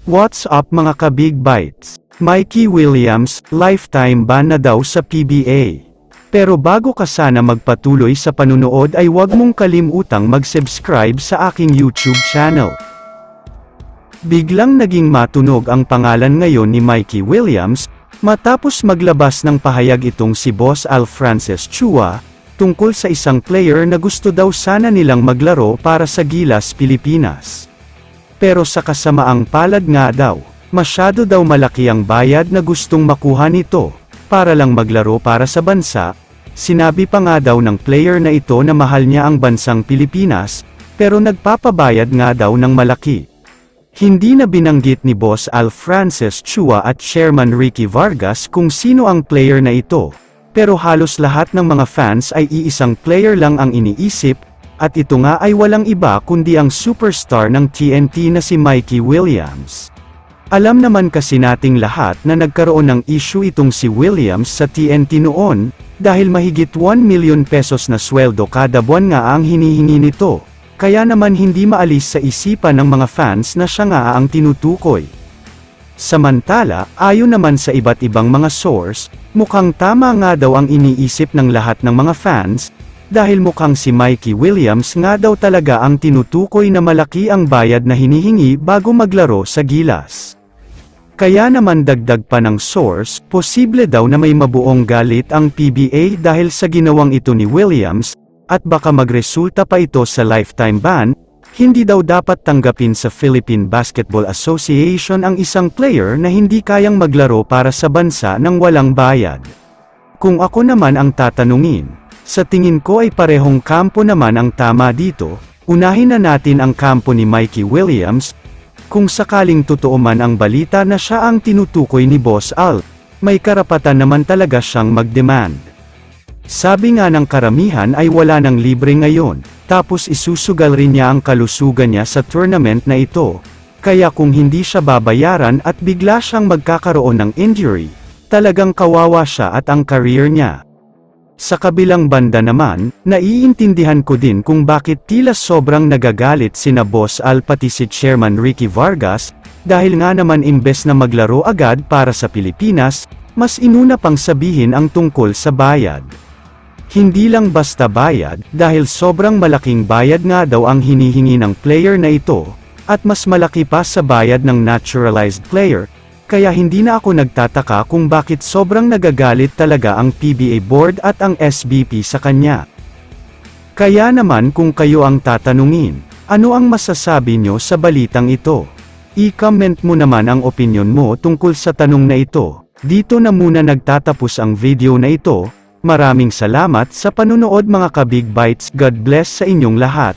What's up mga ka-Big Bites? Mikey Williams, lifetime ban na daw sa PBA. Pero bago ka sana magpatuloy sa panunood ay huwag mong kalimutang mag-subscribe sa aking YouTube channel. Biglang naging matunog ang pangalan ngayon ni Mikey Williams, matapos maglabas ng pahayag itong si Boss Al Francis Chua, tungkol sa isang player na gusto daw sana nilang maglaro para sa Gilas, Pilipinas. Pero sa kasamaang palad nga daw, masyado daw malaki ang bayad na gustong makuha nito, para lang maglaro para sa bansa. Sinabi pa nga daw ng player na ito na mahal niya ang bansang Pilipinas, pero nagpapabayad nga daw ng malaki. Hindi na binanggit ni Boss Al Francis Chua at Chairman Ricky Vargas kung sino ang player na ito, pero halos lahat ng mga fans ay iisang player lang ang iniisip, at ito nga ay walang iba kundi ang superstar ng TNT na si Mikey Williams. Alam naman kasi nating lahat na nagkaroon ng issue itong si Williams sa TNT noon, dahil mahigit 1 million pesos na sweldo kada buwan nga ang hinihingi nito, kaya naman hindi maalis sa isipan ng mga fans na siya nga ang tinutukoy. Samantala, ayon naman sa iba't ibang mga source, mukhang tama nga daw ang iniisip ng lahat ng mga fans, dahil mukhang si Mikey Williams nga daw talaga ang tinutukoy na malaki ang bayad na hinihingi bago maglaro sa Gilas. Kaya naman dagdag pa ng source, posible daw na may mabuong galit ang PBA dahil sa ginawang ito ni Williams, at baka magresulta pa ito sa lifetime ban. Hindi daw dapat tanggapin sa Philippine Basketball Association ang isang player na hindi kayang maglaro para sa bansa nang walang bayad. Kung ako naman ang tatanungin, sa tingin ko ay parehong kampo naman ang tama dito. Unahin na natin ang kampo ni Mikey Williams. Kung sakaling totoo man ang balita na siya ang tinutukoy ni Boss Al, may karapatan naman talaga siyang mag-demand. Sabi nga ng karamihan ay wala nang libre ngayon, tapos isusugal rin niya ang kalusugan niya sa tournament na ito. Kaya kung hindi siya babayaran at bigla siyang magkakaroon ng injury, talagang kawawa siya at ang career niya. Sa kabilang banda naman, naiintindihan ko din kung bakit tila sobrang nagagalit sina Boss Al pati si Chairman Ricky Vargas, dahil nga naman imbes na maglaro agad para sa Pilipinas, mas inuna pang sabihin ang tungkol sa bayad. Hindi lang basta bayad, dahil sobrang malaking bayad nga daw ang hinihingi ng player na ito, at mas malaki pa sa bayad ng naturalized player. Kaya hindi na ako nagtataka kung bakit sobrang nagagalit talaga ang PBA board at ang SBP sa kanya. Kaya naman kung kayo ang tatanungin, ano ang masasabi nyo sa balitang ito? I-comment mo naman ang opinion mo tungkol sa tanong na ito. Dito na muna nagtatapos ang video na ito. Maraming salamat sa panunood mga ka-Big Bites. God bless sa inyong lahat.